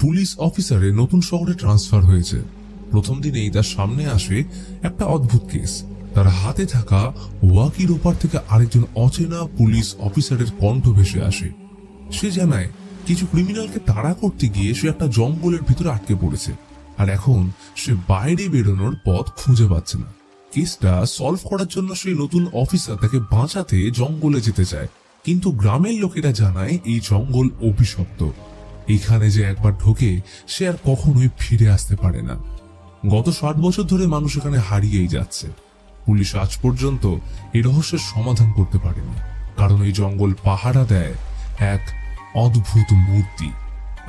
Police অফিসারে নতুন শহরে transfer হয়েছে। প্রথম দিনেই তার সামনে আসে একটা অদ্ভুত কেস। তার হাতে থাকা ওয়াকির ওপার থেকে আরেকজন অচেনা পুলিশ অফিসারের কণ্ঠ ভেসে আসে। সে জানায় কিছু ক্রিমিনালকে তাড়া করতে গিয়ে সে একটা জঙ্গলের ভিতরে আটকে পড়েছে, আর এখন সে বাইরে বেরোনোর পথ খুঁজে পাচ্ছে না। কেসটা সলভ করার জন্য সেই নতুন অফিসার তাকে বাঁচাতে জঙ্গলে যেতে চায়, কিন্তু গ্রামের লোকেরা জানায় এই জঙ্গল অভিশপ্ত। এখানে যে একবার ঢোকে সে আর কখনোই ফিরে আসতে পারে না। গত 60 বছর ধরে মানুষ এখানে হারিয়েই যাচ্ছে। পুলিশ আজ পর্যন্ত এই রহস্যের সমাধান করতে পারেনি, কারণ এই জঙ্গল পাহারা দেয় এক অদ্ভুত মূর্তি।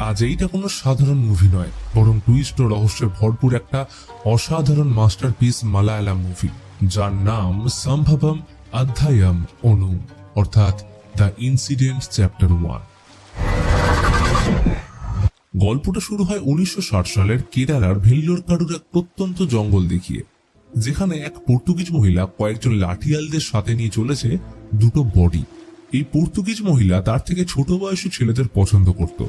আজ এইটা কোনো সাধারণ মুভি নয়, বরং টুইস্ট ও রহস্যে ভরপুর একটা অসাধারণ মাস্টারপিস মালায়ালাম মুভি, যার নাম সম্ভবম অধ্যায়ম অনু, অর্থাৎ দ্য ইনসিডেন্ট চ্যাপ্টার 1। গল্পটা শুরু হয় 1960 সালের কেরালার ভেল্লোরকাডুর এক প্রত্যন্ত জঙ্গল দেখিয়ে, যেখানে এক পর্তুগিজ মহিলা কয়েকজন লাঠিয়ালদের সাথে নিয়ে চলেছে দুটো বডি। এই পর্তুগিজ মহিলা তার থেকে ছোট বয়সী ছেলেদের পছন্দ করত,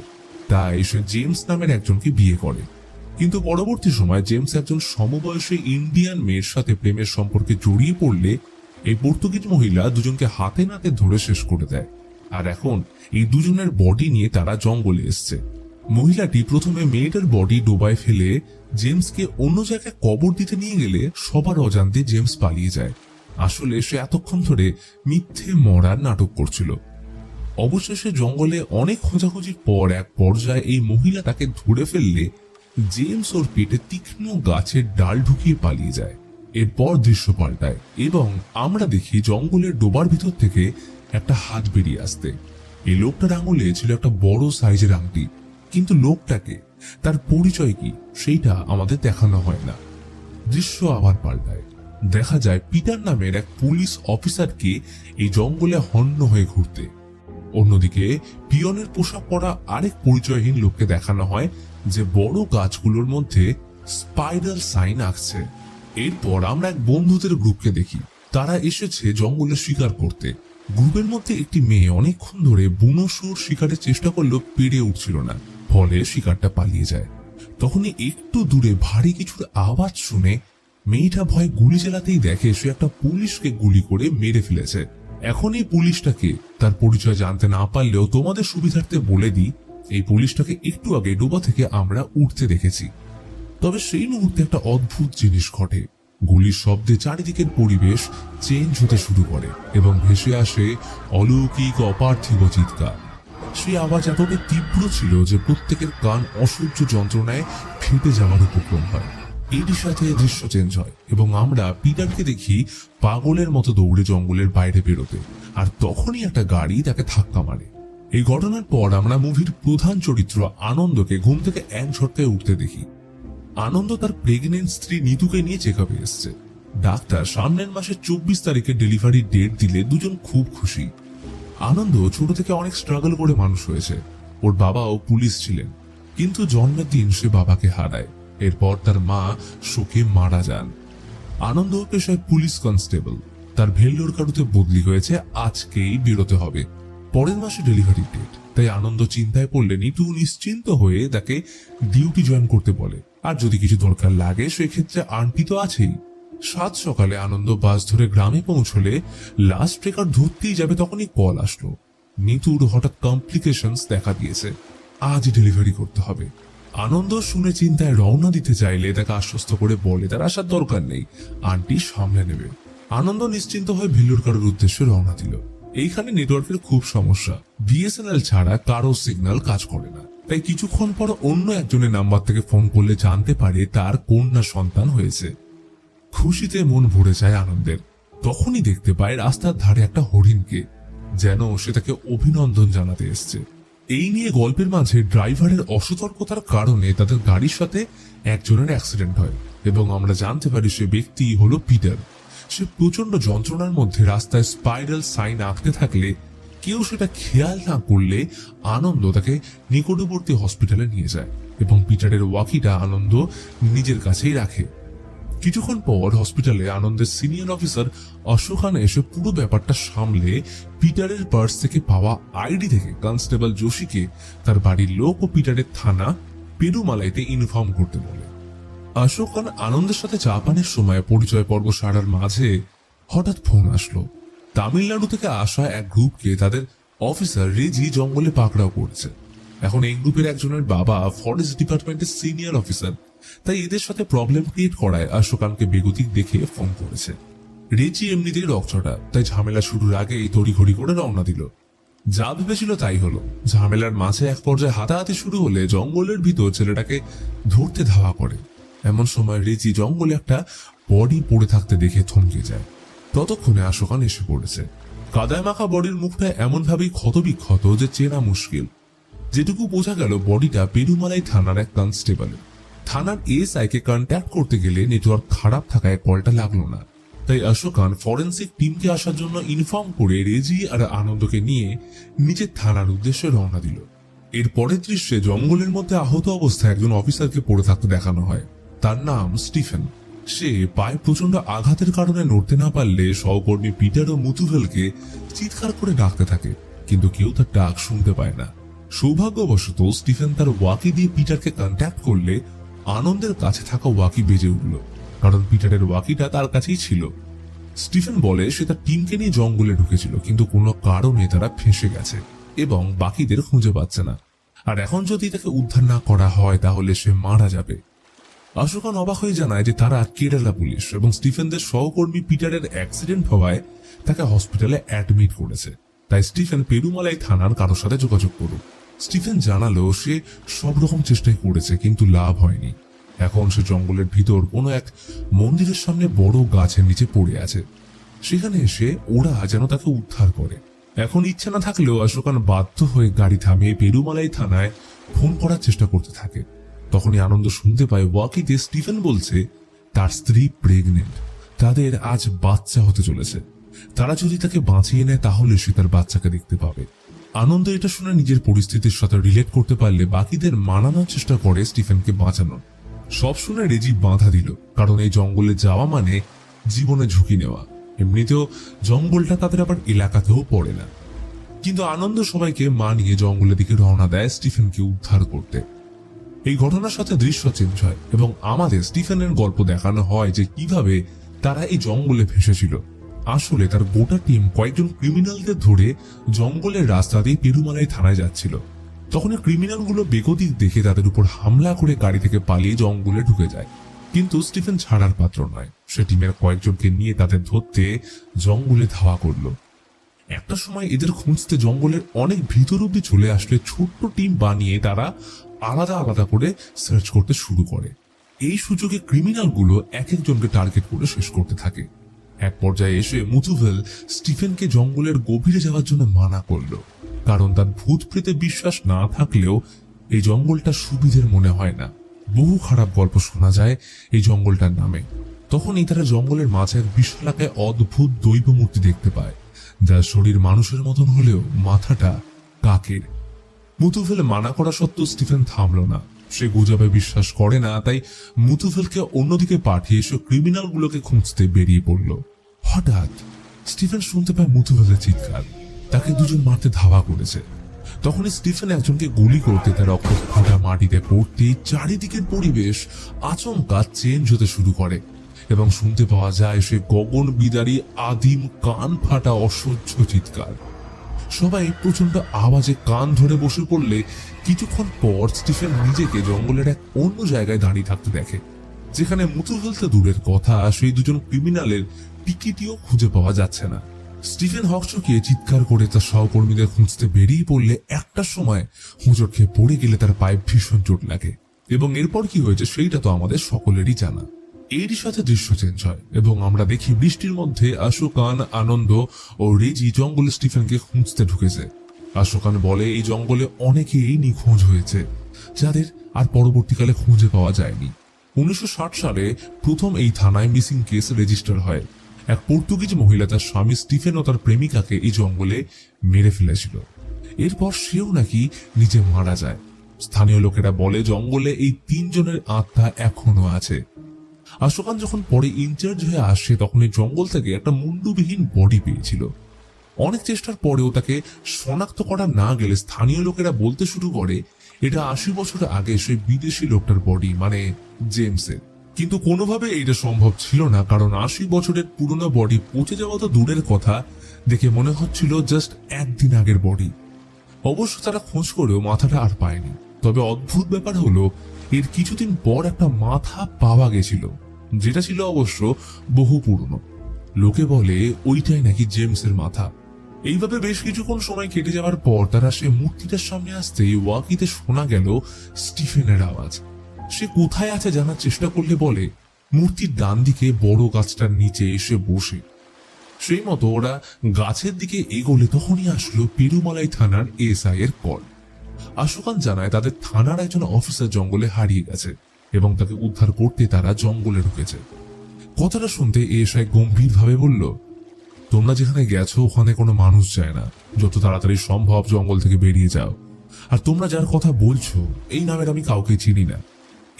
তাই সে জেমস নামের একজনকে বিয়ে করে। কিন্তু পরবর্তী সময় জেমস একজন সমবয়সী ইন্ডিয়ান মেয়ের সাথে প্রেমের সম্পর্কে জড়িয়ে পড়লে এই পর্তুগিজ মহিলা দুজনকে হাতে নাতে ধরে শেষ করে দেয়। আর এখন এই দুজনের বডি নিয়ে তারা জঙ্গলে এসছে। মহিলাটি প্রথমে মেয়েটার বডি ডোবায় ফেলে জেমসকে অন্য জায়গায় কবর দিতে নিয়ে গেলে সবার অজান্তে জেমস পালিয়ে যায়। আসলে সে এতক্ষণ ধরে মিথ্যে মরার নাটক করছিল। অবশেষে জঙ্গলে অনেক খোঁজাখুঁজির পর এক পর্যায়ে এই মহিলা তাকে ধরে ফেললে জেমস ওর পেটে তীক্ষ্ণ গাছের ডাল ঢুকিয়ে পালিয়ে যায়। এরপর দৃশ্য পাল্টায় এবং আমরা দেখি জঙ্গলের ডোবার ভিতর থেকে একটা হাত বেরিয়ে আসতে। এই লোকটার আঙুলে ছিল একটা বড় সাইজের আংটি, কিন্তু লোকটাকে, তার পরিচয় কি, সেইটা আমাদের দেখানো হয় না। দৃশ্য আবার পাল্টায়, দেখা যায় পিটার নামের এক পুলিশ অফিসারকে এই জঙ্গলে হন্য হয়ে ঘুরতে। অন্যদিকে পিয়নের পোশাক পরা আরেক পরিচয়হীন লোককে দেখানো হয় যে বড় গাছগুলোর মধ্যে স্পাইডার সাইন আঁকছে। এরপর আমরা এক বন্ধুদের গ্রুপকে দেখি, তারা এসেছে জঙ্গলে শিকার করতে। গ্রুপের মধ্যে একটি মেয়ে অনেকক্ষণ ধরে বুনো শুয়োর শিকারের চেষ্টা করলেও পেরে উঠছিল না, ফলে শিকারটা পালিয়ে যায়। তখনই একটু দূরে ভারী কিছুর আওয়াজ শুনে মেয়েটা ভয়ে গুলি চালাতেই দেখে সে একটা পুলিশকে গুলি করে মেরে ফেলেছে। এখন এই পুলিশটাকে, তার পরিচয় জানতে না পারলেও তোমাদের সুবিধার্থে বলে দিই, এই পুলিশটাকে একটু আগে ডোবা থেকে আমরা উঠতে দেখেছি। তবে সেই মুহূর্তে একটা অদ্ভুত জিনিস ঘটে। গুলির শব্দে চারিদিকের পরিবেশ চেঞ্জ হতে শুরু করে এবং ভেসে আসে অলৌকিক অপার্থিব চিৎকার। সেই আওয়াজ এতটাই তীব্র ছিল যে প্রত্যেকের কান অসহ্য যন্ত্রণায় ফেটে যাওয়ার উপক্রম হয়। এরই সাথে দৃশ্য চেঞ্জ হয় এবং আমরা পিটারকে দেখি পাগলের মতো দৌড়ে জঙ্গলের বাইরে বেরোতে, আর তখনই একটা গাড়ি তাকে ধাক্কা মারে। এই ঘটনার পর আমরা মুভির প্রধান চরিত্র আনন্দকে ঘুম থেকে এক ঝটকায় উঠতে দেখি। আনন্দ তার প্রেগনেন্ট স্ত্রী নিতুকে নিয়ে চেক আপে এসছে। ডাক্তার সামনের মাসের 24 তারিখে ডেলিভারি ডেট দিলে দুজন খুব খুশি। আনন্দ ছোট থেকে অনেক স্ট্রাগল করে মানুষ হয়েছে। ওর বাবাও পুলিশ ছিলেন, কিন্তু জন্মের দিন সে বাবাকে হারায়। এরপর তার মা শোকে মারা যান। আনন্দ পেশায় পুলিশ কনস্টেবল। তার ভেল্লোরকাডুতে বদলি হয়েছে, আজকেই বেরোতে হবে। পরের মাসে ডেলিভারি ডেট, তাই আনন্দ চিন্তায় পড়লে নিতু নিশ্চিন্ত হয়ে তাকে ডিউটি জয়েন করতে বলে। আর যদি কিছু দরকার লাগে সেক্ষেত্রে আন্টি তো আছেই। সাত সকালে আনন্দ বাস ধরে গ্রামে পৌঁছলে লাস্ট ট্রেকার ধরতেই যাবে, তখনই কল আসলো। নিতুর হঠাৎ কমপ্লিকেশনস দেখা দিয়েছে, আজ ডেলিভারি করতে হবে। আনন্দ শুনে চিন্তায় রওনা দিতে চাইলে তাকে আশ্বস্ত করে বলে তার আসার দরকার নেই, আন্টি সামলে নেবে। আনন্দ নিশ্চিন্ত হয়ে ভেল্লোরকাডুর উদ্দেশ্যে রওনা দিল। এইখানে নেটওয়ার্কের খুব সমস্যা, বিএসএনএল ছাড়া কারো সিগন্যাল কাজ করে না, তাই কিছুক্ষণ পর অন্য একজনের নাম্বার থেকে ফোন করলে জানতে পারে তার কন্যা সন্তান হয়েছে। খুশিতে মন ভরে যায় আনন্দের। তখনই দেখতে পায় রাস্তার ধারে একটা হরিণকে, যেন সে তাকে অভিনন্দন জানাতে এসছে। এই নিয়ে গল্পের মাঝে ড্রাইভারের অসতর্কতার কারণে তাদের গাড়ির সাথে একজনের অ্যাক্সিডেন্ট হয় এবং আমরা জানতে পারি সে ব্যক্তি হলো পিটার। সে প্রচন্ড যন্ত্রণার মধ্যে রাস্তায় স্পাইরাল সাইন আঁকতে থাকলে কেউ সেটা খেয়াল না করলে আনন্দ তাকে নিকটবর্তী হসপিটালে নিয়ে যায় এবং পিটারের ওয়াকিটা আনন্দ নিজের কাছেই রাখে। কিছুক্ষণ পর হসপিটালে আনন্দের সিনিয়র অফিসার অশোকান এসে পুরো ব্যাপারটা সামলে পিটারের পার্স থেকে পাওয়া আইডি থেকে কনস্টেবল যোশীকে, তার বাড়ির লোক ও পিটারের থানা পেরুমালাইতে ইনফর্ম করতে বলে। অশোক খান আনন্দের সাথে চা পানের সময় পরিচয় পর্ব সারার মাঝে হঠাৎ ফোন আসলো। তামিলনাড়ু থেকে আসা এক গ্রুপকে তাদের অফিসার রেজি জঙ্গলে পাকড়াও করেছে। এখন এই গ্রুপের একজনের বাবা ফরেস্ট ডিপার্টমেন্টের সিনিয়র অফিসার, তাই এদের সাথে প্রবলেম ক্রিয়েট করায় অশোক খানকে বেগতিক দেখে ফোন করেছে। রেজি এমনিতেই রকচটা, তাই ঝামেলা শুরুর আগেই তড়িঘড়ি করে রওনা দিল। যা ভেবেছিল তাই হলো। ঝামেলার মাঝে এক পর্যায়ে হাতাহাতি শুরু হলে জঙ্গলের ভিতর ছেলেটাকে ধরতে ধাওয়া করে। এমন সময় রেজি জঙ্গলে একটা বডি পড়ে থাকতে দেখে থমকে যায়। ততক্ষণে অশোক খান এসে পড়েছে। কাদায় মাখা বডির মুখটা এমন ভাবেই ক্ষতবিক্ষত যে চেনা মুশকিল। যেটুকু বোঝা গেল বডিটা পেরুমালাই থানার এক কনস্টেবল। থানার এসআই কে কন্ট্যাক্ট করতে গেলে নেটওয়ার্ক খারাপ থাকায় কলটা লাগলো না, তাই অশোক খান ফরেন্সিক টিমকে আসার জন্য ইনফর্ম করে রেজি আর আনন্দকে নিয়ে নিজের থানার উদ্দেশ্যে রওনা দিল। এর পরের দৃশ্যে জঙ্গলের মধ্যে আহত অবস্থায় একজন অফিসারকে পড়ে থাকতে দেখানো হয়। তার নাম স্টিফেন। সে পায়ে প্রচন্ড আঘাতের কারণে নড়তে না পারলে সহকর্মী পিটার ও মুতুভেলকে চিৎকার করে ডাকতে থাকে, কিন্তু কেউ তার ডাক শুনতে পায় না। সৌভাগ্যবশত স্টিফেন তার ওয়াকি দিয়ে পিটারকে কন্ট্যাক্ট করলে আনন্দের কাছে থাকা ওয়াকি বেজে উঠল, কারণ পিটারের ওয়াকিটা তার কাছেই ছিল। স্টিফেন বলে সে তার টিমকে নিয়ে জঙ্গলে ঢুকেছিল, কিন্তু কোনো কারণে তারা ফেঁসে গেছে এবং বাকিদের খুঁজে পাচ্ছে না। আর এখন যদি তাকে উদ্ধার না করা হয় তাহলে সে মারা যাবে। অশোক খান অবাক হয়ে জানায় যে তারা কেরালা পুলিশ এবং স্টিফেনদের সহকর্মী পিটারের অ্যাক্সিডেন্ট হওয়ায় তাকে হসপিটালে অ্যাডমিট করেছে, তাই স্টিফেন পেরুমালাই থানার কারোর সাথে যোগাযোগ করুক। স্টিফেন জানালো সে সব রকম চেষ্টাই করেছে, কিন্তু লাভ হয়নি। এখন সে জঙ্গলের ভিতর কোনো এক মন্দিরের সামনে বড় গাছের নিচে পড়ে আছে। সেখানে এসে ওরা যেন তাকে উদ্ধার করে। এখন ইচ্ছা না থাকলেও অশোক খান বাধ্য হয়ে গাড়ি থামিয়ে পেরুমালাই থানায় ফোন করার চেষ্টা করতে থাকে। তখনই আনন্দ শুনতে পায় ওয়াকিতে স্টিফেন বলছে তার স্ত্রী প্রেগনেন্ট, তাদের আজ বাচ্চা হতে চলেছে। তারা যদি তাকে বাঁচিয়ে নেয় তাহলে সে তার বাচ্চাকে দেখতে পাবে। আনন্দ এটা শুনে নিজের পরিস্থিতির সাথে রিলেট করতে পারলে বাকিদের মানানোর চেষ্টা করে স্টিফেনকে বাঁচানোর। সব শুনে রেজি বাধা দিল, কারণ এই জঙ্গলে যাওয়া মানে জীবনে ঝুঁকি নেওয়া। এমনিতেও জঙ্গলটা তাদের আবার এলাকাতেও পড়ে না। কিন্তু আনন্দ সবাইকে মানিয়ে জঙ্গলের দিকে রওনা দেয় স্টিফেনকে উদ্ধার করতে। এই ঘটনার সাথে দৃশ্য চেঞ্জ হয় এবং আমাদের স্টিফেনের গল্প দেখানো হয় যে কিভাবে তারা এই জঙ্গলে ভেসেছিল। আসলে তার গোটা টিম কয়েকজন ক্রিমিনালদের ধরে জঙ্গলের রাস্তা দিয়ে পেরুমালাই থানায় যাচ্ছিল। তখন ক্রিমিনালগুলো বেগতিক দেখে তাদের উপর হামলা করে গাড়ি থেকে পালিয়ে জঙ্গলে ঢুকে যায়। কিন্তু স্টিফেন ছাড়ার পাত্র নয়। সে টিমের কয়েকজনকে নিয়ে তাদের ধরতে জঙ্গলে ধাওয়া করলো। একটা সময় এদের খুঁজতে জঙ্গলের অনেক ভিতর অব্দি চলে আসলে ছোট্ট টিম বানিয়ে তারা আলাদা আলাদা করে সার্চ করতে শুরু করে। এই সুযোগে ক্রিমিনালগুলো এক একজনকে টার্গেট করে শেষ করতে থাকে। এক পর্যায়ে এসে মুতুভেল স্টিফেনকে জঙ্গলের গভীরে যাওয়ার জন্য মানা করলো, কারণ তার ভূত প্রেতে বিশ্বাস না থাকলেও এই জঙ্গলটা সুবিধের মনে হয় না। বহু খারাপ গল্প শোনা যায় এই জঙ্গলটার নামে। তখনই তারা জঙ্গলের মাঝে এক বিশালাকায় অদ্ভুত দৈব মূর্তি দেখতে পায়, যার শরীর মানুষের মতন হলেও মাথাটা কাকের। মুতুভেল মানা করা সত্ত্বেও স্টিফেন থামল না। সে গুজবে বিশ্বাস করে না, তাই মুতুভেলকে অন্যদিকে পাঠিয়ে সে ক্রিমিনালগুলোকে খুঁজতে বেরিয়ে পড়ল। হঠাৎ স্টিফেন শুনতে পায় মুতুভেলের চিৎকার। তাকে দুজন মারতে ধাওয়া করেছে। তখনই স্টিফেন একজনকে গুলি করতে তার রক্ত ফোঁটা মাটিতে পড়তেই চারিদিকের পরিবেশ আচমকা চেঞ্জ হতে শুরু করে এবং শুনতে পাওয়া যায় সে গগন বিদারী আদিম কান ফাটা অসহ্য চিৎকার। সবাই প্রচন্ড আওয়াজে কান ধরে বসে পড়লে কিছুক্ষণ পর স্টিফেন নিজেকে জঙ্গলের এক অন্য জায়গায় দাঁড়িয়ে থাকতে দেখে, যেখানে মুতুভেল তো দূরের কথা, সেই দুজন ক্রিমিনালের টিকিটিও খুঁজে পাওয়া যাচ্ছে না। স্টিফেন হকচকিয়ে চিৎকার করে তার সহকর্মীদের খুঁজতে বেরিয়ে পড়লে একটা সময় হোঁচট খেয়ে পড়ে গেলে তার পায়ে ভীষণ চোট লাগে এবং এরপর কি হয়েছে সেইটা তো আমাদের সকলেরই জানা। এরই সাথে দৃশ্য চেঞ্জ হয় এবং আমরা দেখি বৃষ্টির মধ্যে অশোক খান, আনন্দ ও রেজি জঙ্গলে স্টিফেনকে খুঁজতে ঢুকেছে। অশোক খান বলে এই জঙ্গলে অনেকেই নিখোঁজ হয়েছে, যাদের আর পরবর্তীকালে খুঁজে পাওয়া যায়নি। 1960 সালে প্রথম এই থানায় মিসিং কেস রেজিস্টার হয়। এক পর্তুগিজ মহিলা তার স্বামী স্টিফেন ও তার প্রেমিকাকে এই জঙ্গলে মেরে ফেলেছিল। এরপর সেও নাকি নিজে মারা যায়। স্থানীয় লোকেরা বলে জঙ্গলে এই 3 জনের আত্মা এখনো আছে। অশোক খান যখন পরে ইনচার্জ হয়ে আসে তখন এই জঙ্গল থেকে একটা মুন্ডুবিহীন বডি পেয়েছিল। অনেক চেষ্টার পরেও তাকে শনাক্ত করা না গেলে স্থানীয় লোকেরা বলতে শুরু করে এটা 80 বছর আগে সেই বিদেশি লোকটার বডি, মানে জেমসের। কিন্তু কোনোভাবে এটা সম্ভব ছিল না, কারণ 80 বছরের পুরনো বডি পচে যাওয়া তো দূরের কথা, দেখে মনে হচ্ছিল জাস্ট একদিন আগের বডি। অবশ্য তারা খোঁজ করেও মাথাটা আর পায়নি। তবে অদ্ভুত ব্যাপার হলো, এর কিছুদিন পর একটা মাথা পাওয়া গেছিল, যেটা ছিল অবশ্য বহু পুরনো। লোকে বলে ওইটাই নাকি জেমসের মাথা। এইভাবে বেশ কিছুক্ষণ সময় কেটে যাওয়ার পর তারা সে মূর্তিটার সামনে আসতেই ওয়াকিতে শোনা গেল স্টিফেনের আওয়াজ। সে কোথায় আছে জানার চেষ্টা করলে বলে মূর্তির ডান দিকে বড় গাছটার নিচে এসে বসে। সেই মতো ওরা গাছের দিকে এগোলে তখনই আসলো পেরুমালাই থানার এসআই এর কল। আশুকান জানায় তাদের থানার একজন অফিসার জঙ্গলে হারিয়ে গেছে এবং তাকে উদ্ধার করতে তারা জঙ্গলে ঢুকেছে। কথাটা শুনতে এসআই গম্ভীর ভাবে বলল, তোমরা যেখানে গেছো ওখানে কোনো মানুষ যায় না, যত তাড়াতাড়ি সম্ভব জঙ্গল থেকে বেরিয়ে যাও। আর তোমরা যার কথা বলছো এই নামের আমি কাউকে চিনি না।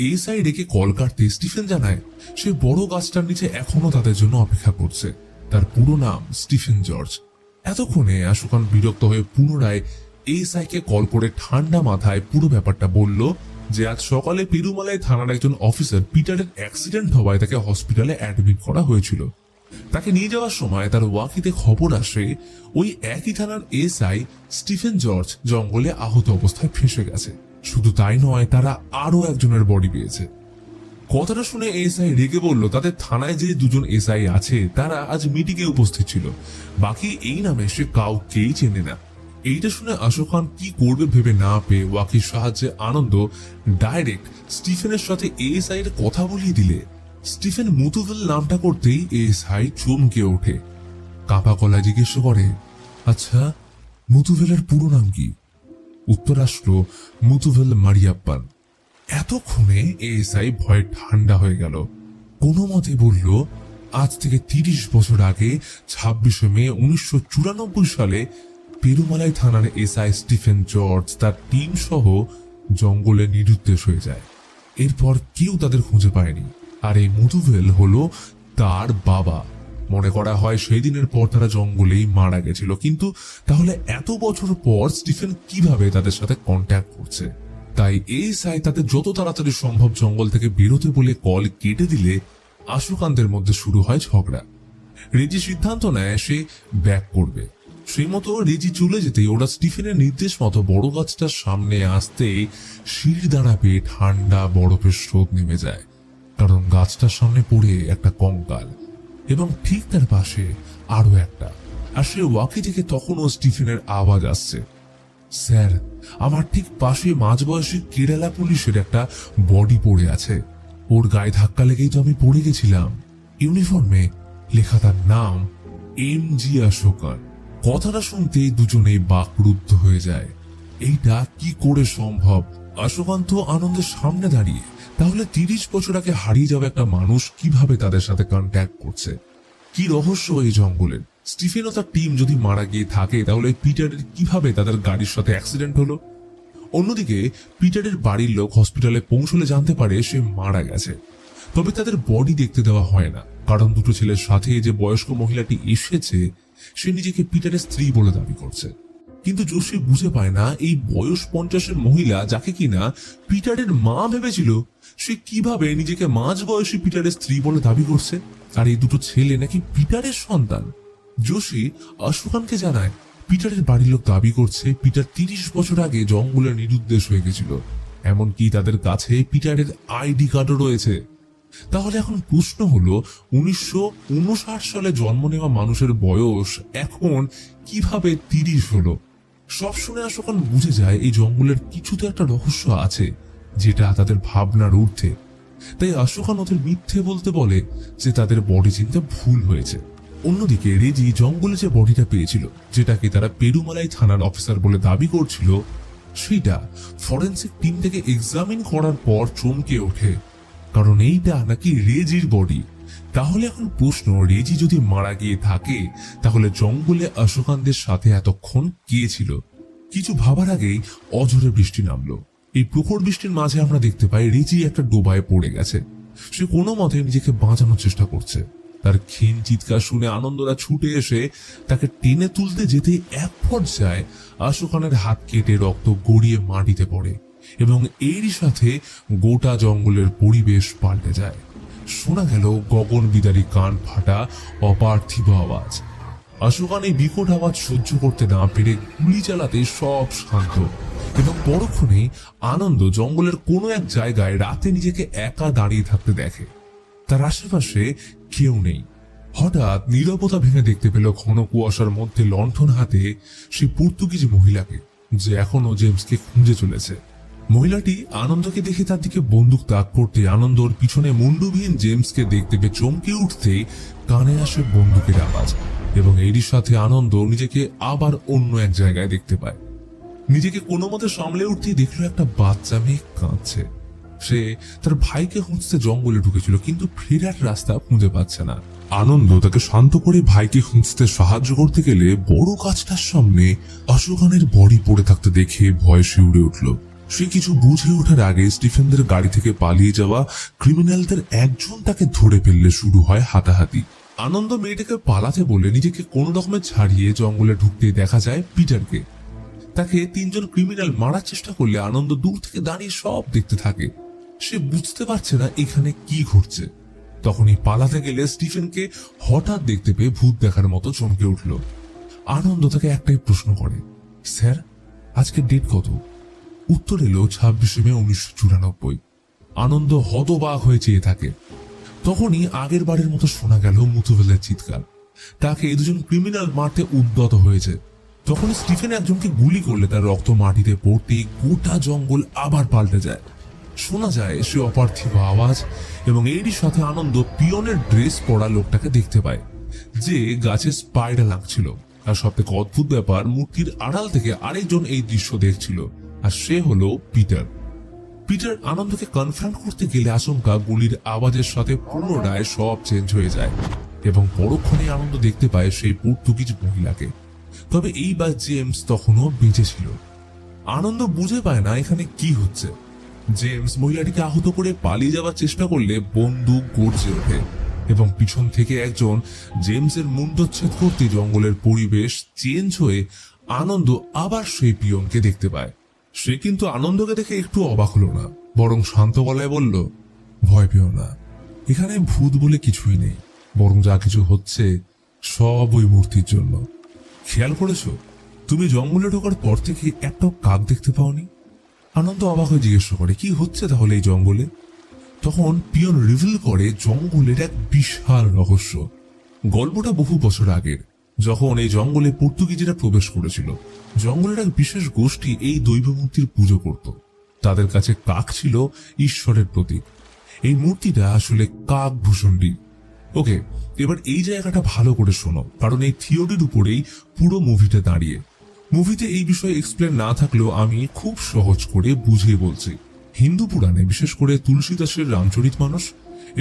এসআই ডেকে কল কাটতে স্টিফেন জানায় সে বড় গাছটার নিচে এখনো তাদের জন্য অপেক্ষা করছে। তার পুরো নাম স্টিফেন জর্জ। এতক্ষণে আশুকান বিরক্ত হয়ে পুনরায় এসআই কে কল করে ঠান্ডা মাথায় পুরো ব্যাপারটা বলল যে আজ সকালে পেরুমালাই থানার একজন অফিসার পিটারের অ্যাক্সিডেন্ট হওয়ায় তাকে হসপিটালে অ্যাডমিট করা হয়েছিল। তাকে নিয়ে যাওয়ার সময় তার ওয়াকিতে খবর আসে ওই একই থানার এসআই স্টিফেন জর্জ জঙ্গলে আহত অবস্থায় ফেঁসে গেছে। শুধু তাই নয়, তারা আরো একজনের বডি পেয়েছে। কথাটা শুনে এসআই রেগে বলল তাদের থানায় যে দুজন এসআই আছে তারা আজ মিটিংয়ে উপস্থিত ছিল, বাকি এই নামে সে কাউকেই চেনে না। এইটা শুনে আশুকান কি করবে ভেবে না পেয়ে ওয়াকির সাহায্যে আনন্দ ডাইরেক্ট স্টিফেনের সাথে এসআই এর কথা বলিয়ে দিলে স্টিফেন মুতুভেল নামটা করতেই এসআই চমকে ওঠে। কাঁপা গলায় জিজ্ঞেস করে, আচ্ছা মুতুভেলের পুরো নাম কি? উত্তর আসলো, মুতুভেল মারিয়াপ্পান। এতক্ষণে এসআই ভয়ে ঠান্ডা হয়ে গেল। কোনো মতে বলল, আজ থেকে 30 বছর আগে 26শে মে 1994 সালে পেরুমালাই থানার এসআই স্টিফেন জর্জ তার টিম সহ জঙ্গলে নিরুদ্দেশ হয়ে যায়। এরপর কেউ তাদের খুঁজে পায়নি। আর এই মুতুভেল হলো তার বাবা। মনে করা হয় সেই দিনের পর তারা জঙ্গলেই মারা গেছিল। কিন্তু তাহলে এত বছর পর স্টিফেন কিভাবে তাদের সাথে কন্ট্যাক্ট করছে? তাই এসআই তাদের যত তাড়াতাড়ি সম্ভব জঙ্গল থেকে বেরোতে বলে কল কেটে দিলে আশুকানদের মধ্যে শুরু হয় ঝগড়া। রেজি সিদ্ধান্ত নেয় সে ব্যাক করবে। সেই মতো রেজি চলে যেতেই ওরা স্টিফেনের নির্দেশ মতো বড় গাছটার সামনে আসতেই শির দাঁড়া পেয়ে ঠান্ডা বরফের স্রোত নেমে যায়, কারণ গাছটার সামনে পড়ে একটা কঙ্কাল এবং ঠিক তার পাশে আরো একটা। আর সে ওয়াকি থেকে তখনও স্টিফেনের আওয়াজ আসছে, স্যার আমার ঠিক পাশে মাঝবয়সী কেরালা পুলিশের একটা বডি পড়ে আছে। ওর গায়ে ধাক্কা লেগেই তো আমি পড়ে গেছিলাম। ইউনিফর্মে লেখা তার নাম এমজি আশোকান। কথাটা শুনতেই দুজনেই বাকরুদ্ধ হয়ে যায়। এইটা কি করে সম্ভব? আশোকান তো আনন্দের সামনে দাঁড়িয়ে, তাহলে 30 বছর আগে হারিয়ে যাওয়া একটা মানুষ কিভাবে তাদের সাথে কন্ট্যাক্ট করছে? কি রহস্য এই জঙ্গলের? স্টিফেন ও তার টিম যদি মারা গিয়ে থাকে তাহলে পিটারের কিভাবে তাদের গাড়ির সাথে অ্যাক্সিডেন্ট হলো? অন্যদিকে পিটারের বাড়ির লোক হসপিটালে পৌঁছলে জানতে পারে সে মারা গেছে। তবে তাদের বডি দেখতে দেওয়া হয় না, কারণ দুটো ছেলের সাথে যে বয়স্ক মহিলাটি এসেছে সে নিজেকে পিটারের স্ত্রী বলে দাবি করছে। কিন্তু জোশী বুঝে পায় না এই বয়স 50-এর মহিলা, যাকে কিনা পিটারের মা ভেবেছিল, সে কিভাবে নিজেকে মাঝ বয়সী পিটারের স্ত্রী বলে দাবি করছে। আর এই দুটো ছেলে নাকি পিটারের সন্তান। জোশী আশুকানকে জানায় পিটারের বাড়ির লোক দাবি করছে পিটার 30 বছর আগে জঙ্গলে নিরুদ্দেশ হয়ে গেছিল। এমনকি তাদের কাছে পিটারের আইডি কার্ডও রয়েছে। তাহলে এখন প্রশ্ন হলো, 1959 সালে জন্ম নেওয়া মানুষের বয়স এখন কিভাবে 30 হলো? সব শুনে আশুকান বুঝে যায় এই জঙ্গলের কিছু তো একটা রহস্য আছে, যেটা তাদের ভাবনার ঊর্ধ্বে। তাই আশুকান ওদের মিথ্যে বলতে বলে যে তাদের বডি চিনতে ভুল হয়েছে। অন্যদিকে রেজি জঙ্গলে যে বডিটা পেয়েছিল, যেটাকে তারা পেরুমালাই থানার অফিসার বলে দাবি করছিল, সেটা ফরেন্সিক টিম থেকে এক্সামিন করার পর চমকে ওঠে, কারণ এইটা নাকি রেজির বডি। তাহলে এখন প্রশ্ন, রেজি যদি মারা গিয়ে থাকে তাহলে জঙ্গলে আশুকানদের সাথে এতক্ষণ কে ছিল? কিছু ভাবার আগেই অঝরে বৃষ্টি নামলো। এই প্রখর বৃষ্টির মাঝে আমরা দেখতে পাই রেজি একটা ডোবায় পড়ে গেছে। সে কোনো মতে নিজেকে বাঁচানোর চেষ্টা করছে। তার ক্ষীণ চিৎকার শুনে আনন্দরা ছুটে এসে তাকে টেনে তুলতে যেতে এক পর্যায়ে আশুকানের হাত কেটে রক্ত গড়িয়ে মাটিতে পড়ে এবং এরই সাথে গোটা জঙ্গলের পরিবেশ পাল্টে যায়। শোনা গেল গগন বিদারী কান ফাটা অপার্থিব আওয়াজ। আশুকান এই বিকট আওয়াজ সহ্য করতে না পেরে গুলি চালাতে সব শান্ত, এবং পরক্ষণেই আনন্দ জঙ্গলের কোনো এক জায়গায় রাতে নিজেকে একা দাঁড়িয়ে থাকতে দেখে। তার আশেপাশে কেউ নেই। হঠাৎ নীরবতা ভেঙে দেখতে পেল ঘন কুয়াশার মধ্যে লণ্ঠন হাতে সেই পর্তুগিজ মহিলাকে, যে এখনো জেমসকে খুঁজে চলেছে। মহিলাটি আনন্দকে দেখে তার দিকে বন্দুক তাক করতে আনন্দর পিছনে মুন্ডুবিহীন জেমসকে দেখতে পেয়ে চমকে উঠতে কানে আসে বন্দুকের আওয়াজ, এবং এরই সাথে আনন্দ নিজেকে আবার অন্য এক জায়গায় দেখতে পায়। নিজেকে কোনো মতে সামলে উঠতেই দেখলো একটা বাচ্চা মেয়ে কাঁদছে। সে তার ভাইকে খুঁজতে জঙ্গলে ঢুকেছিল, কিন্তু ফেরার রাস্তা খুঁজে পাচ্ছে না। আনন্দ তাকে শান্ত করে ভাইকে খুঁজতে সাহায্য করতে গেলে বড় গাছটার সামনে আশুকানের বডি পড়ে থাকতে দেখে ভয়ে শিউরে উঠল। সে কিছু বুঝে ওঠার আগে স্টিফেনদের গাড়ি থেকে পালিয়ে যাওয়া ক্রিমিনালদের একজন তাকে ধরে ফেললে শুরু হয় হাতাহাতি। আনন্দ মেয়েটাকে পালাতে বলে নিজেকে কোনো রকমে ছাড়িয়ে জঙ্গলে ঢুকতে দেখা যায় পিটারকে। তাকে তিনজন ক্রিমিনাল মারার চেষ্টা করলে আনন্দ দূর থেকে দাঁড়িয়ে সব দেখতে থাকে। সে বুঝতে পারছে না এখানে কি ঘটছে। তখনই পালাতে গেলে স্টিফেনকে হঠাৎ দেখতে পেয়ে ভূত দেখার মতো চমকে উঠল। আনন্দ তাকে একটাই প্রশ্ন করে, স্যার আজকে ডেট কত? উত্তর এলো 26 মে 1994। আনন্দ হতবাক হয়ে চেয়ে থাকে। তখনই আগের বারের মতো শোনা গেল মুতুভেলের চিৎকার। তাকে দুজন ক্রিমিনাল মারতে উদ্যত হয়েছে। তখন স্টিফেন একজনকে গুলি করলে তার রক্ত মাটিতে পড়তে গোটা জঙ্গল আবার পাল্টে যায়। শোনা যায় সে অপার্থিব আওয়াজ, এবং এরই সাথে আনন্দ পিয়নের ড্রেস পরা লোকটাকে দেখতে পায়, যে গাছে স্পাইরাল আঁকছিল। আর সব থেকে অদ্ভুত ব্যাপার, মূর্তির আড়াল থেকে আরেকজন এই দৃশ্য দেখছিল, আর সে হলো পিটার। পিটার আনন্দকে কনফ্রন্ট করতে গেলে আচমকা গুলির আওয়াজের সাথে পুনরায় সব চেঞ্জ হয়ে যায়, এবং পরক্ষণে আনন্দ দেখতে পায় সেই পর্তুগিজ মহিলাকে। তবে এইবার জেমস তখনও বেঁচে ছিল। আনন্দ বুঝে পায় না এখানে কি হচ্ছে। জেমস মহিলাটিকে আহত করে পালিয়ে যাওয়ার চেষ্টা করলে বন্দুক গর্জে ওঠে, এবং পিছন থেকে একজন জেমসের মুন্ডচ্ছেদ করতে জঙ্গলের পরিবেশ চেঞ্জ হয়ে আনন্দ আবার সেই পিয়নকে দেখতে পায়। সে কিন্তু আনন্দকে দেখে একটু অবাক হলো না, বরং শান্ত গলায় বলল, ভয় পেও না, এখানে ভূত বলে কিছুই নেই, বরং যা কিছু হচ্ছে সব ওই মূর্তির জন্য। খেয়াল করেছো, তুমি জঙ্গলে ঢোকার পর থেকে একটাও কাক দেখতে পাওনি? আনন্দ অবাক হয়ে জিজ্ঞেস করে, কি হচ্ছে তাহলে এই জঙ্গলে? তখন পিয়ন রিভিল করে জঙ্গলের এক বিশাল রহস্য। গল্পটা বহু বছর আগের, যখন এই জঙ্গলে পর্তুগিজরা প্রবেশ করেছিল। জঙ্গলের এক বিশেষ গোষ্ঠী এই দৈব মূর্তির পুজো করত। তাদের কাছে কাক ছিল ঈশ্বরের প্রতীক। এই মূর্তিটা আসলে কাক ভূষণ্ডী। ওকে, এবার এই জায়গাটা ভালো করে শোনো, কারণ এই থিওরির উপরেই পুরো মুভিটা দাঁড়িয়ে। মুভিতে এই বিষয়ে এক্সপ্লেন না থাকলেও আমি খুব সহজ করে বুঝিয়ে বলছি। হিন্দু পুরাণে, বিশেষ করে তুলসীদাসের রামচরিতমানস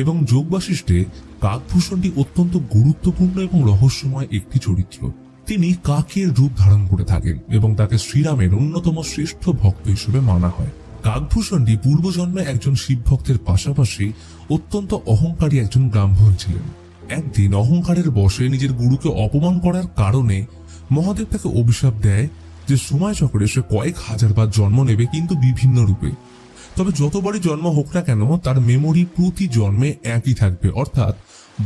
এবং যোগ বাশিষ্ঠে, কাকভূষণটি অত্যন্ত গুরুত্বপূর্ণ এবং রহস্যময় একটি চরিত্র। তিনি কাকের রূপ ধারণ করে থাকেন এবং তাকে শ্রীরামের অন্যতম শ্রেষ্ঠ ভক্ত হিসেবে মানা হয়। কাকভূষণটি পূর্বজন্মে একজন শিব ভক্তের পাশাপাশি অত্যন্ত অহংকারী একজন ব্রাহ্মণ ছিলেন। একদিন অহংকারের বশে নিজের গুরুকে অপমান করার কারণে মহাদেব তাকে অভিশাপ দেয় যে সময় চক্রে সে কয়েক হাজার বার জন্ম নেবে, কিন্তু বিভিন্ন রূপে। তবে যতবারই জন্ম হোক না কেন, তার মেমোরি প্রতি জন্মে একই থাকবে, অর্থাৎ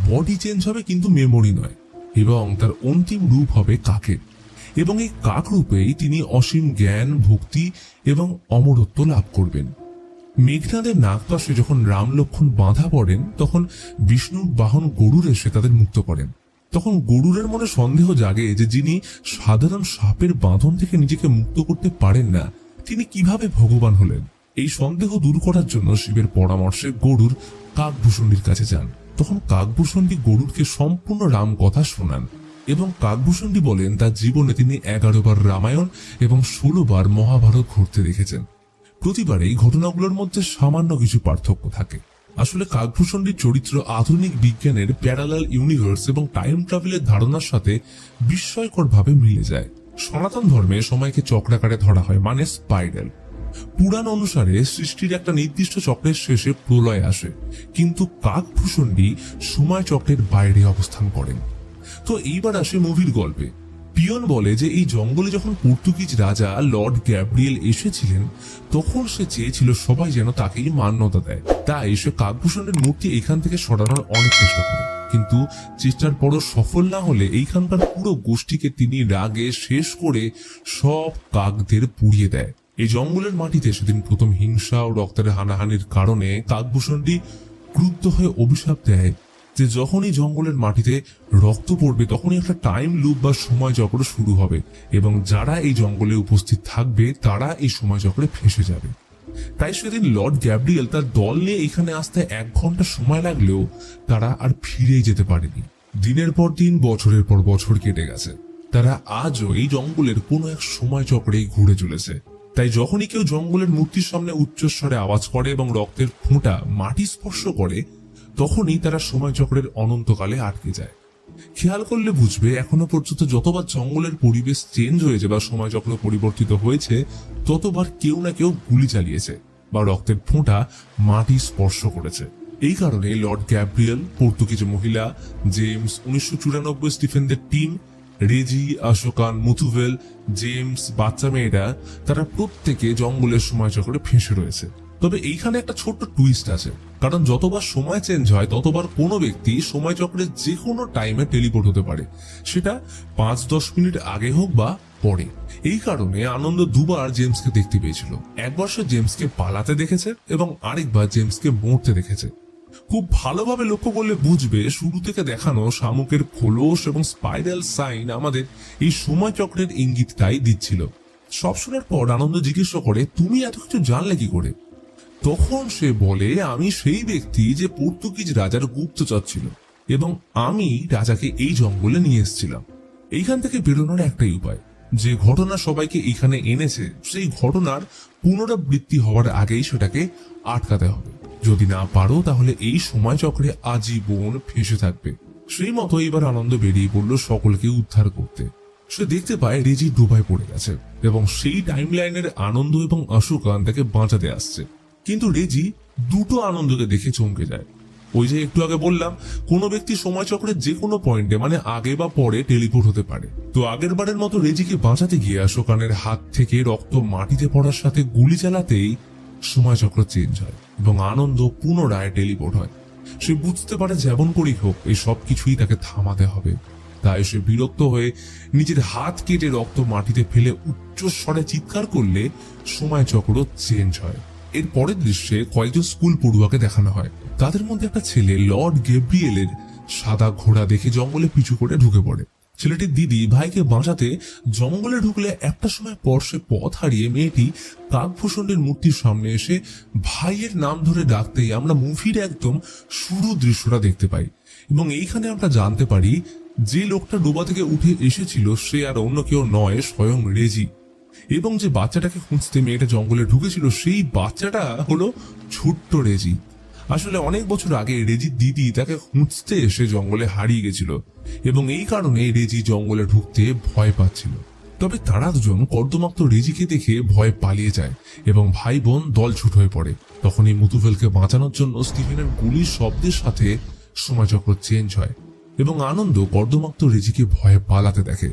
বডি চেঞ্জ হবে কিন্তু মেমোরি নয়, এবং তার অন্তিম রূপ হবে কাকের। এবং এই কাক রূপেই তিনি অসীম জ্ঞান, ভক্তি এবং অমরত্ব লাভ করবেন। মেঘনাদের নাগপাশে যখন রাম লক্ষ্মণ বাঁধা পড়েন, তখন বিষ্ণুর বাহন গরুর এসে তাদের মুক্ত করেন। তখন গরুরের মনে সন্দেহ জাগে যে যিনি সাধারণ সাপের বাঁধন থেকে নিজেকে মুক্ত করতে পারেন না, তিনি কিভাবে ভগবান হলেন। এই সন্দেহ দূর করার জন্য শিবের পরামর্শে গরুর কাকভূষণীর কাছে যান। তখন কাকভূষণী গরুরকে সম্পূর্ণ রাম কথা শোনান, এবং কাকভূষণী বলেন তার জীবনে তিনি 11 বার রামায়ণ এবং 16 বার মহাভারত ঘটতে দেখেছেন। প্রতিবারেই ঘটনাগুলোর মধ্যে সামান্য কিছু পার্থক্য থাকে। আসলে কাকভূষণীর চরিত্র আধুনিক বিজ্ঞানের প্যারালাল ইউনিভার্স এবং টাইম ট্রাভেলের ধারণার সাথে বিস্ময়করভাবে মিলে যায়। সনাতন ধর্মে সময়কে চক্রাকারে ধরা হয়, মানে স্পাইরাল। পুরাণ অনুসারে সৃষ্টির একটা নির্দিষ্ট চক্রের শেষে প্রলয় আসে, কিন্তু কাকভূষণী সময় চক্রের বাইরে অবস্থান করেন। তো এইবার আসে মুভির গল্পে। পিয়ন বলে যে এই জঙ্গলে যখন পর্তুগিজ রাজা লর্ড গ্যাব্রিয়েল এসেছিলেন তখন সে চেয়েছিল সবাই যেন তাকেই মান্যতা দেয়, তাই সে কাকভূষণের মূর্তি এখান থেকে সরানোর অনেক চেষ্টা করে, কিন্তু চেষ্টার পরও সফল না হলে এইখানকার পুরো গোষ্ঠীকে তিনি রাগে শেষ করে সব কাকদের পুড়িয়ে দেয়। এই জঙ্গলের মাটিতে সেদিন প্রথম হিংসা ও রক্তের হানাহানির কারণে কাকভূষণটি ক্রুদ্ধ হয়ে অভিশাপ দেয় যে যখনই জঙ্গলের মাটিতে রক্ত পড়বে তখনই একটা টাইম লুপ বা সময় চক্র শুরু হবে এবং যারা এই জঙ্গলে উপস্থিত থাকবে তারা এই সময় চক্রে ফেঁসে যাবে। তাই সেদিন লর্ড গ্যাব্রিয়েল তার দল নিয়ে এখানে আসতে 1 ঘন্টা সময় লাগলেও তারা আর ফিরে যেতে পারেনি। দিনের পর দিন, বছরের পর বছর কেটে গেছে, তারা আজও এই জঙ্গলের কোনো এক সময় চক্রেই ঘুরে চলেছে। তাই যখনই কেউ জঙ্গলের মূর্তির সামনে উচ্চস্বরে আওয়াজ করে এবং রক্তের ফোঁটা মাটি স্পর্শ করে তখনই তারা সময় চক্রের অনন্তকালে আটকে যায়। খেয়াল করলে বুঝবে এখনো পর্যন্ত যতবার জঙ্গলের পরিবেশ চেঞ্জ হয়েছে বা সময় চক্র পরিবর্তিত হয়েছে ততবার কেউ না কেউ গুলি চালিয়েছে বা রক্তের ফোঁটা মাটি স্পর্শ করেছে। এই কারণে লর্ড গ্যাব্রিয়েল, পর্তুগিজ মহিলা, জেমস, 1994 স্টিফেনদের টিম, রেজি, আশোকান, মুথুভেল, জেমস, বাচ্চা মেয়েরা তারা প্রত্যেকে জঙ্গলের সময় চক্রে ফেঁসে রয়েছে। তবে এইখানে একটা ছোট্ট টুইস্ট আছে, কারণ যতবার সময় চেঞ্জ হয় ততবার কোনো ব্যক্তি সময় চক্রের যে কোনো টাইমে টেলিপোর্ট হতে পারে, সেটা 5-10 মিনিট আগে হোক বা পরে। এই কারণে আনন্দ দুবার জেমসকে দেখতে পেয়েছিল। একবার সে জেমসকে পালাতে দেখেছে এবং আরেকবার জেমসকে মরতে দেখেছে। খুব ভালোভাবে লক্ষ্য করলে বুঝবে শুরু থেকে দেখানো শামুকের খোলস এবং স্পাইরাল সাইন আমাদের এই সময় চক্রের ইঙ্গিতটাই দিচ্ছিল। সব শোনার পর আনন্দ জিজ্ঞেস করে, তুমি এত কিছু জানলে কি করে? তখন সে বলে, আমি সেই ব্যক্তি যে পর্তুগিজ রাজার গুপ্তচর ছিল এবং আমি রাজাকে এই জঙ্গলে নিয়ে এসেছিলাম। এইখান থেকে বেরোনোর একটাই উপায়, যে ঘটনা সবাইকে এখানে এনেছে সেই ঘটনার পুনরাবৃত্তি হওয়ার আগেই সেটাকে আটকাতে হবে। যদি না পারো তাহলে এই সময় চক্রে আজীবন ফেঁসে থাকবে। সেই মতো এবার আনন্দ বেরিয়ে পড়লো সকলকে উদ্ধার করতে। সে দেখতে পায় রেজি ডুবায় পড়ে গেছে এবং সেই টাইমলাইনের আনন্দ এবং আশুকান তাকে বাঁচাতে আসছে। কিন্তু রেজি দুটো আনন্দকে দেখে চমকে যায়। ওই যে একটু আগে বললাম, কোনো ব্যক্তি সময় চক্রের যে কোনো পয়েন্টে মানে আগে বা পরে টেলিপোর্ট হতে পারে। তো আগের বারের মতো রেজিকে বাঁচাতে গিয়ে আশোকানের হাত থেকে রক্ত মাটিতে পড়ার সাথে গুলি চালাতেই সময় চক্র চেঞ্জ হয় এবং আনন্দ পুনরায় টেলিপোর্ট হয়। সে বুঝতে পারে যেমন করেই হোক এই সব কিছুই তাকে থামাতে হবে। তাই সে বিরক্ত হয়ে নিজের হাত কেটে রক্ত মাটিতে ফেলে উচ্চ স্বরে চিৎকার করলে সময় চক্র চেঞ্জ হয়। এর পরের দৃশ্যে কয়েকজন স্কুল পড়ুয়াকে দেখানো হয়। তাদের মধ্যে একটা ছেলে লর্ড গ্যাব্রিয়েলের সাদা ঘোড়া দেখে জঙ্গলে পিছু করে ঢুকে পড়ে। ছেলেটির দিদি ভাইকে বাঁচাতে জঙ্গলে ঢুকলে একটা সময় পর সে পথ হারিয়ে মেয়েটি কাকভূষণের মূর্তির সামনে এসে ভাইয়ের নাম ধরে ডাকতেই আমরা মুভির একদম শুরু দৃশ্যটা দেখতে পাই এবং এইখানে আমরা জানতে পারি যে লোকটা ডোবা থেকে উঠে এসেছিল সে আর অন্য কেউ নয়, স্বয়ং রেজি। এবং যে বাচ্চাটাকে খুঁজতে মেয়েটা জঙ্গলে ঢুকেছিল সেই বাচ্চাটা হলো ছোট্ট রেজি। আসলে অনেক বছর আগে রেজির দিদি তাকে খুঁজতে এসে জঙ্গলে হারিয়ে গেছিল এবং এই কারণে রেজি জঙ্গলে ঢুকতে ভয় পাচ্ছিল। তবে তারা দুজন কর্দমাক্ত রেজিকে দেখে ভয় পালিয়ে যায় এবং ভাই বোন দলছুট হয়ে পড়ে। তখনই মুতুভেলকে বাঁচানোর জন্য স্টিফেনের গুলির শব্দের সাথে সময়চক্র চেঞ্জ হয় এবং আনন্দ কর্দমাক্ত রেজিকে ভয়ে পালাতে দেখে।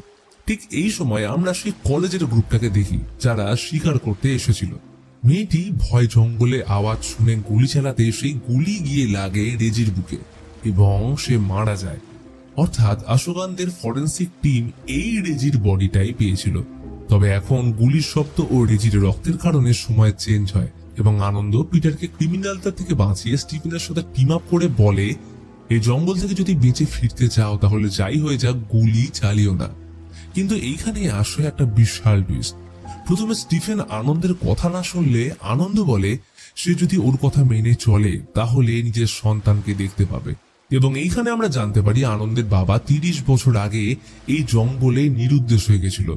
ঠিক এই সময় আমরা সেই কলেজের গ্রুপটাকে দেখি যারা শিকার করতে এসেছিল। মেয়েটি ভয় জঙ্গলে আওয়াজ শুনে গুলি চালাতে সেই গুলি গিয়ে লাগে রেজির বুকে এবং সে মারা যায়। অর্থাৎ আশোকানদের ফরেন্সিক টিম এই রেজির বডিটাই পেয়েছিল। তবে এখন গুলির শব্দ ও রেজির রক্তের কারণে সময় চেঞ্জ হয় এবং আনন্দ পিটারকে ক্রিমিনালদের থেকে বাঁচিয়ে স্টিফেনের সাথে টিম আপ করে বলে, এই জঙ্গল থেকে যদি বেঁচে ফিরতে চাও তাহলে যাই হয়ে যাক গুলি চালিও না। কিন্তু এইখানে আসে একটা বিশাল টুইস্ট। প্রথমে স্টিফেন আনন্দের কথা না শুনলে আনন্দ বলে সে যদি ওর কথা মেনে চলে তাহলে নিজের সন্তানকে দেখতে পাবে এবং এইখানে আমরা জানতে পারি আনন্দের বাবা 30 বছর আগে এই জঙ্গলে নিরুদ্দেশ হয়ে গেছিল।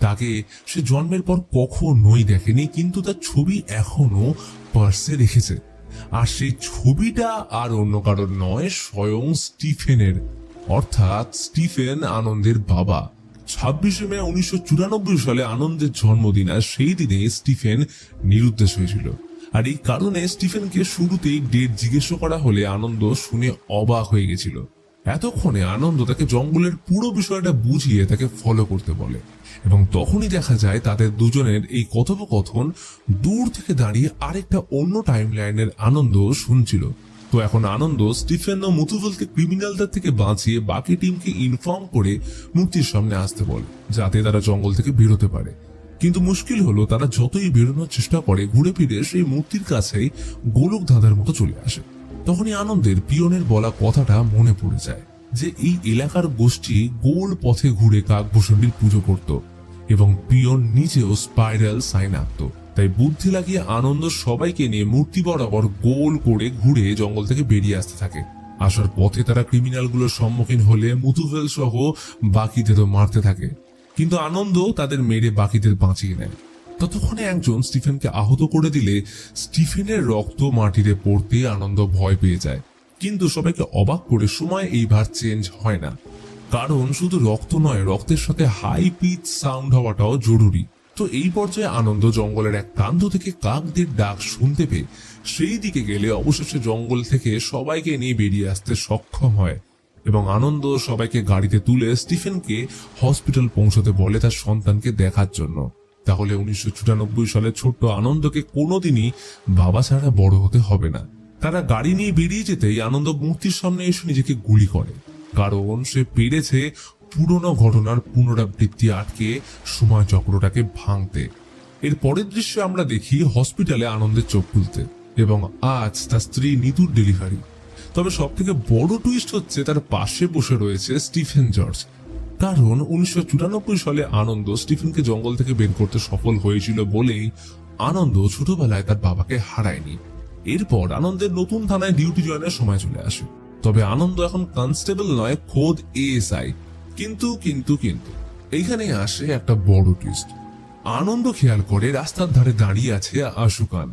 তাকে সে জন্মের পর কখনোই দেখেনি, কিন্তু তার ছবি এখনো পার্সে রেখেছে। আর সেই ছবিটা আর অন্য কারোর নয়, স্বয়ং স্টিফেনের। অর্থাৎ স্টিফেন আনন্দের বাবা। 26 মে 1994 সালে আনন্দের জন্মদিন, আর সেই দিনে স্টিফেন নিরুদ্দেশ হয়েছিল। আর এই কারণে স্টিফেনকে শুরুতেই ডেট জিজ্ঞেস করা হলে আনন্দ শুনে অবাক হয়ে গেছিল। এতক্ষণে আনন্দ তাকে জঙ্গলের পুরো বিষয়টা বুঝিয়ে তাকে ফলো করতে বলে, এবং তখনই দেখা যায় তাদের দুজনের এই কথোপকথন দূর থেকে দাঁড়িয়ে আরেকটা অন্য টাইম লাইনের আনন্দ শুনছিল। তো এখন আনন্দ স্টিফেন ও মুতুভেলকে ক্রিমিনালদের থেকে বাঁচিয়ে বাকি টিমকে ইনফর্ম করে মূর্তির সামনে আসতে বলে, যাতে তারা জঙ্গল থেকে বেরোতে পারে। কিন্তু মুশকিল হলো, তারা যতই বেরোনোর চেষ্টা করে ঘুরে ফিরে সেই মূর্তির কাছেই গোলক ধাঁধার মতো চলে আসে। তখনই আনন্দের পিয়নের বলা কথাটা মনে পড়ে যায় যে এই এলাকার গোষ্ঠী গোল পথে ঘুরে কাকভূষণীর পুজো করত এবং পিয়ন নিজেও স্পাইরাল সাইন আঁকত। তাই বুদ্ধি লাগিয়ে আনন্দ সবাইকে নিয়ে মূর্তি বরাবর গোল করে ঘুরে জঙ্গল থেকে বেরিয়ে আসতে থাকে। আসার পথে তারা ক্রিমিনালগুলোর সম্মুখীন হলে মুতুভেল সহ বাকিদেরও মারতে থাকে, কিন্তু আনন্দ তাদের মেরে বাকিদের বাঁচিয়ে নেয়। ততক্ষণে একজন স্টিফেনকে আহত করে দিলে স্টিফেনের রক্ত মাটিতে পড়তে আনন্দ ভয় পেয়ে যায়। কিন্তু সবাইকে অবাক করে সময় এইবার চেঞ্জ হয় না, কারণ শুধু রক্ত নয়, রক্তের সাথে হাই পিচ সাউন্ড হওয়াটাও জরুরি। তো এই পর্যায়ে আনন্দ জঙ্গলের এক প্রান্ত থেকে কাকদের ডাক শুনতে পেয়ে সেই দিকে গেলে অবশেষে জঙ্গল থেকে সবাইকে নিয়ে বেরিয়ে আসতে সক্ষম হয়, এবং আনন্দ সবাইকে গাড়িতে তুলে স্টিফেনকে হসপিটাল পৌঁছতে বলে তার সন্তানকে দেখার জন্য। তাহলে 1994 সালে ছোট্ট আনন্দকে কোনোদিনই বাবা ছাড়া বড় হতে হবে না। তারা গাড়ি নিয়ে বেরিয়ে যেতেই আনন্দ মূর্তির সামনে এসে নিজেকে গুলি করে, কারণ সে পেরেছে পুরনো ঘটনার পুনরাবৃত্তি আটকে সময় চক্রটাকে ভাঙতে। এর পরের দৃশ্যে আমরা দেখি হসপিটালে আনন্দের চোখ খুলতে, এবং আজ তার স্ত্রী নিতুর ডেলিভারি। তবে সব থেকে বড় টুইস্ট হচ্ছে তার পাশে বসে রয়েছে স্টিফেন জর্জ, কারণ 1994 সালে আনন্দ স্টিফেনকে জঙ্গল থেকে বের করতে সফল হয়েছিল বলেই আনন্দ ছোটবেলায় তার বাবাকে হারায়নি। এরপর আনন্দের নতুন থানায় ডিউটি জয়েনের সময় চলে আসে। তবে আনন্দ এখন কনস্টেবল নয়, খোদ এএসআই। কিন্তু কিন্তু কিন্তু এইখানে আসে একটা বড় টুইস্ট। আনন্দ খেয়াল করে রাস্তার ধারে দাঁড়িয়ে আছে আশু খান,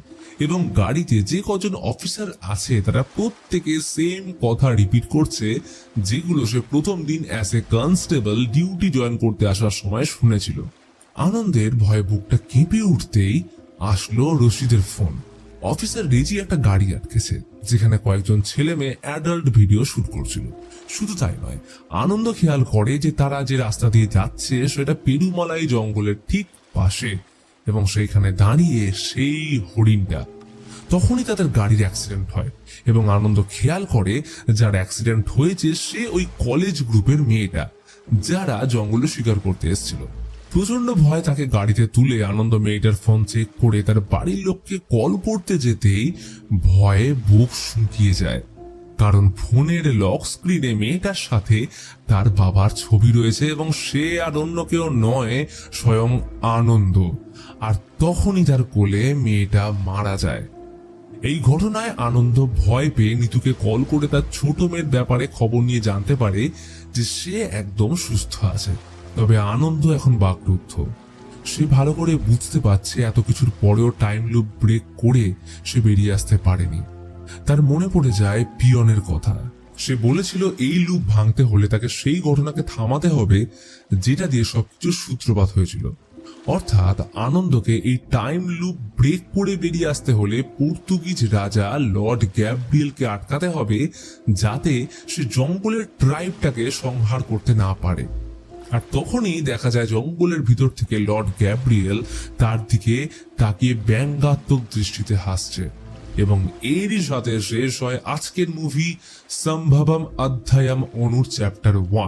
এবং গাড়িতে যে কজন অফিসার আছে তারা প্রত্যেকে সেম কথা রিপিট করছে, যেগুলো সে প্রথম দিন as a constable duty join করতে আসার সময় শুনেছিল। আনন্দের ভয়ে বুকটা কেঁপে উঠতেই আসলো রশিদের ফোন। অফিসার রেজি একটা গাড়ি আটকেছে, যেখানে কয়েকজন ছেলে মেয়ে অ্যাডাল্ট ভিডিও শুট করছিল। শুধু তাই নয়, আনন্দ খেয়াল করে যে তারা যে রাস্তা দিয়ে যাচ্ছে সেটা পেরুমালাই জঙ্গলের ঠিক পাশে, এবং সেইখানে দাঁড়িয়ে সেই হরিণটা। তখনই তাদের গাড়ির অ্যাক্সিডেন্ট হয়, এবং আনন্দ খেয়াল করে যার অ্যাক্সিডেন্ট হয়েছে সে ওই কলেজ গ্রুপের মেয়েটা, যারা জঙ্গলে শিকার করতে এসেছিল। প্রচন্ড ভয় তাকে গাড়িতে তুলে আনন্দ মেয়েটার ফোন চেক করে তার বাড়ির লোককে কল করতে যেতেই ভয়ে বুক শুকিয়ে যায়, কারণ ফোনের লক স্ক্রিনে মেয়েটার সাথে তার বাবার ছবি রয়েছে, এবং সে আর অন্য কেউ নয়, স্বয়ং আনন্দ। আর তখনই তার কোলে মেয়েটা মারা যায়। এই ঘটনায় আনন্দ ভয় পেয়ে নিতুকে কল করে তার ছোট মেয়ের ব্যাপারে খবর নিয়ে জানতে পারে যে সে একদম সুস্থ আছে। তবে আনন্দ এখন বাকরুদ্ধ। সে ভালো করে বুঝতে পারছে এত কিছুর পরেও টাইম লুপ ব্রেক করে সে বেরিয়ে আসতে পারেনি। তার মনে পড়ে যায় পিয়নের কথা। সে বলেছিল এই লুপ ভাঙতে হলে তাকে সেই ঘটনাকে থামাতে হবে যেটা দিয়ে সবকিছুর সূত্রপাত হয়েছিল। অর্থাৎ আনন্দকে এই টাইম লুপ ব্রেক করে বেরিয়ে আসতে হলে পর্তুগিজ রাজা লর্ড গ্যাব্রিয়েলকে আটকাতে হবে, যাতে সে জঙ্গলের ট্রাইবটাকে সংহার করতে না পারে। আর তখনই দেখা যায় জঙ্গলের ভিতর থেকে লর্ড গ্যাব্রিয়েল তার দিকে তাকিয়ে ব্যঙ্গাত্মক দৃষ্টিতে হাসছে। এবং এরই সাথে শেষ হয় আজকের মুভি সম্ভবম অধ্যায়ম অনুর চ্যাপ্টার 1।